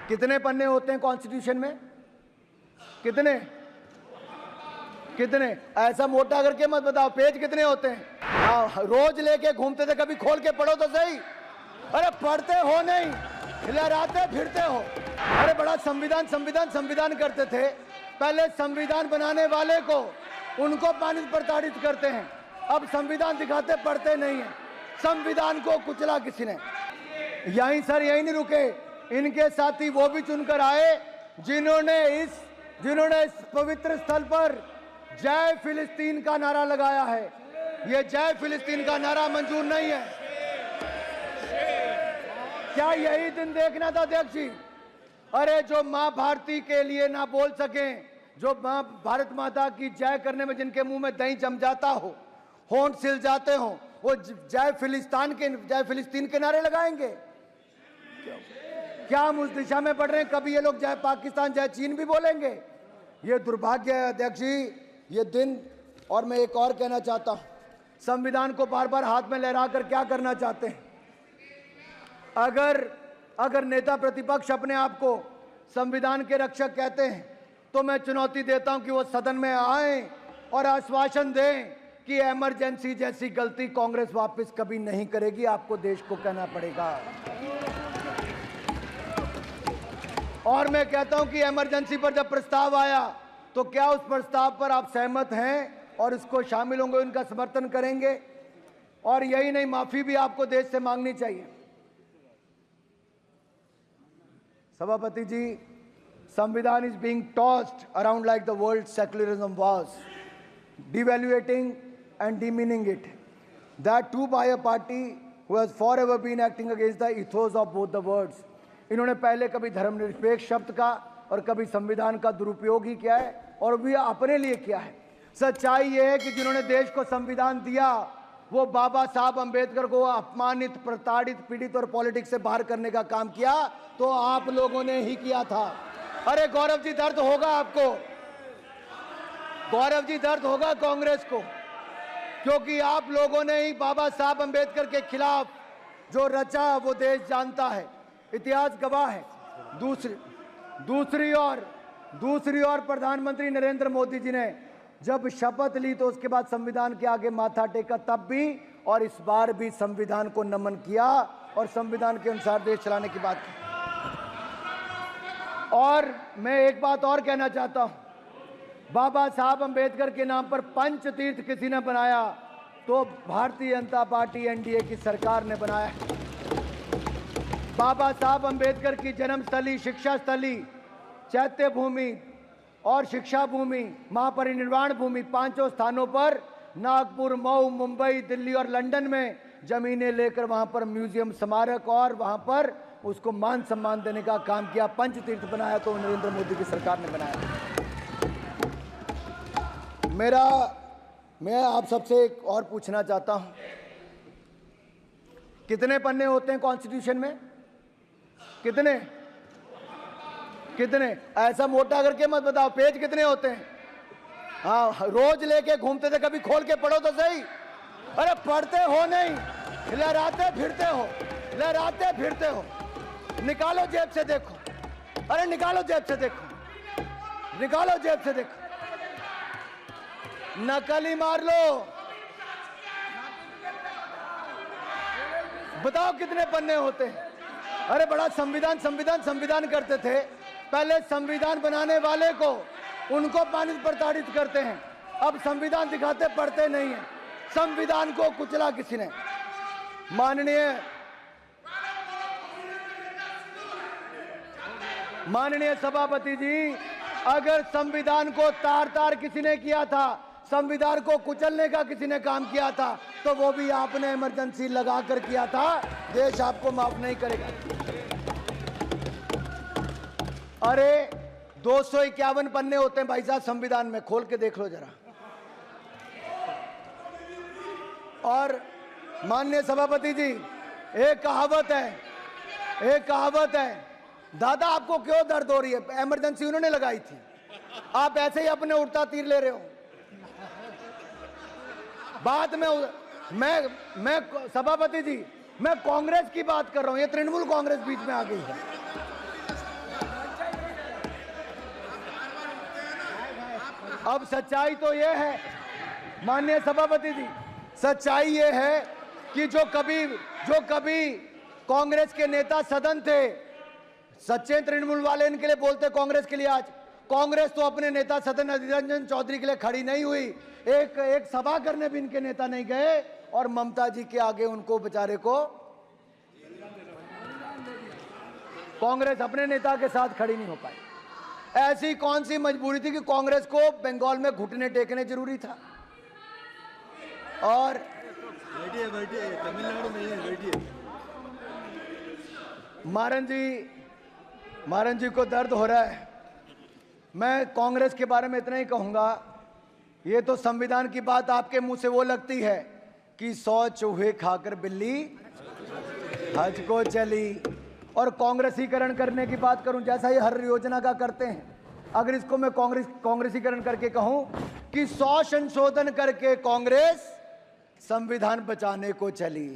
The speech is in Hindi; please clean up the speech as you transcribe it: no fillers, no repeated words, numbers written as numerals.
कितने पन्ने होते हैं कॉन्स्टिट्यूशन में? कितने कितने? ऐसा मोटा करके मत बताओ, पेज कितने होते हैं? रोज लेके घूमते थे, कभी खोल के पढ़ो तो सही। अरे पढ़ते हो नहीं, लहराते फिरते हो। अरे बड़ा संविधान संविधान संविधान करते थे। पहले संविधान बनाने वाले को, उनको पानित प्रताड़ित करते हैं। अब संविधान दिखाते, पढ़ते नहीं है। संविधान को कुचला किसी ने। यहीं सर, यहीं नहीं रुके, इनके साथी वो भी चुनकर आए जिन्होंने इस पवित्र स्थल पर जय फिलिस्तीन का नारा लगाया है। ये जय फिलिस्तीन का नारा मंजूर नहीं है। क्या यही दिन देखना था अध्यक्ष जी? अरे जो मां भारती के लिए ना बोल सकें, जो मां भारत माता की जय करने में जिनके मुंह में दही जम जाता हो, होंठ सिल जाते हो, वो जय फिलिस्तीन के नारे लगाएंगे? क्या हम उस दिशा में बढ़ रहे हैं? कभी ये लोग जय पाकिस्तान जय चीन भी बोलेंगे? ये दुर्भाग्य है अध्यक्ष जी, ये दिन। और मैं एक और कहना चाहता हूं, संविधान को बार बार हाथ में लहरा कर क्या करना चाहते हैं? अगर नेता प्रतिपक्ष अपने आप को संविधान के रक्षक कहते हैं, तो मैं चुनौती देता हूं कि वो सदन में आए और आश्वासन दें कि इमरजेंसी जैसी गलती कांग्रेस वापस कभी नहीं करेगी। आपको देश को कहना पड़ेगा। और मैं कहता हूं कि इमरजेंसी पर जब प्रस्ताव आया, तो क्या उस प्रस्ताव पर आप सहमत हैं और इसको शामिल होंगे, उनका समर्थन करेंगे? और यही नहीं, माफी भी आपको देश से मांगनी चाहिए। सभापति जी, संविधान is being tossed around like the world secularism was, devaluating and demeaning it, that too by a party who has forever been acting against the ethos of both the words। इन्होंने पहले कभी धर्मनिरपेक्ष शब्द का और कभी संविधान का दुरुपयोग ही किया है, और भी अपने लिए किया है। सच्चाई यह है कि जिन्होंने देश को संविधान दिया, वो बाबा साहब अंबेडकर को अपमानित, प्रताड़ित, पीड़ित और पॉलिटिक्स से बाहर करने का काम किया, तो आप लोगों ने ही किया था। अरे गौरव जी, दर्द होगा आपको, गौरव जी, दर्द होगा कांग्रेस को, क्योंकि आप लोगों ने ही बाबा साहब अंबेडकर के खिलाफ जो रचा वो देश जानता है, इतिहास गवाह है। दूसरी ओर प्रधानमंत्री नरेंद्र मोदी जी ने जब शपथ ली, तो उसके बाद संविधान के आगे माथा टेका, तब भी और इस बार भी संविधान को नमन किया और संविधान के अनुसार देश चलाने की बात की। और मैं एक बात और कहना चाहता हूं, बाबा साहब अंबेडकर के नाम पर पंच तीर्थ किसी ने बनाया, तो भारतीय जनता पार्टी एनडीए की सरकार ने बनाया। बाबा साहब अंबेडकर की जन्मस्थली, शिक्षा स्थली, चैत्य भूमि और शिक्षा भूमि, महापरिनिर्वाण भूमि, पांचों स्थानों पर नागपुर, मऊ, मुंबई, दिल्ली और लंदन में जमीनें लेकर वहां पर म्यूजियम, स्मारक और वहां पर उसको मान सम्मान देने का काम किया। पंचतीर्थ बनाया तो नरेंद्र मोदी की सरकार ने बनाया। मैं आप सबसे एक और पूछना चाहता हूं, कितने पन्ने होते हैं कॉन्स्टिट्यूशन में? कितने? ऐसा मोटा करके मत बताओ, पेज कितने होते हैं? रोज लेके घूमते थे, कभी खोल के पढ़ो तो सही। अरे पढ़ते हो नहीं, लहराते फिरते हो। निकालो जेब से देखो, अरे निकालो जेब से देखो, नकली मार लो। बताओ कितने पन्ने होते हैं? अरे बड़ा संविधान करते थे। पहले संविधान बनाने वाले को, उनको पानित प्रताड़ित करते हैं। अब संविधान दिखाते, पढ़ते नहीं है। संविधान को कुचला किसी ने। माननीय सभापति जी, अगर संविधान को तार किसी ने किया था, संविधान को कुचलने का किसी ने काम किया था, तो वो भी आपने इमरजेंसी लगाकर किया था। देश आपको माफ नहीं करेगा। अरे 251 पन्ने होते हैं भाई साहब संविधान में, खोल के देख लो जरा। और माननीय सभापति जी, एक कहावत है, दादा आपको क्यों दर्द हो रही है? इमरजेंसी उन्होंने लगाई थी, आप ऐसे ही अपने उड़ता तीर ले रहे हो। बाद में मैं सभापति जी, मैं कांग्रेस की बात कर रहा हूं, ये तृणमूल कांग्रेस बीच में आ गई है। अब सच्चाई तो ये है माननीय सभापति जी, सच्चाई ये है कि जो कभी कांग्रेस के नेता सदन थे, सच्चे तृणमूल वाले इनके लिए बोलते कांग्रेस के लिए, आज कांग्रेस तो अपने नेता सदन अधीर रंजन चौधरी के लिए खड़ी नहीं हुई, एक सभा करने भी इनके नेता नहीं गए और ममता जी के आगे उनको बेचारे को कांग्रेस अपने नेता के साथ खड़ी नहीं हो पाई। ऐसी कौन सी मजबूरी थी कि कांग्रेस को बंगाल में घुटने टेकने जरूरी था? और बैठिए तमिलनाडु में ही बैठिए। मारन जी को दर्द हो रहा है। मैं कांग्रेस के बारे में इतना ही कहूंगा, ये तो संविधान की बात आपके मुंह से वो लगती है कि 100 चूहे खाकर बिल्ली हज को चली, और कांग्रेसीकरण करने की बात करूं जैसा ये हर योजना का करते हैं, अगर इसको मैं कांग्रेसीकरण करके कहूं कि 100 संशोधन करके कांग्रेस संविधान बचाने को चली।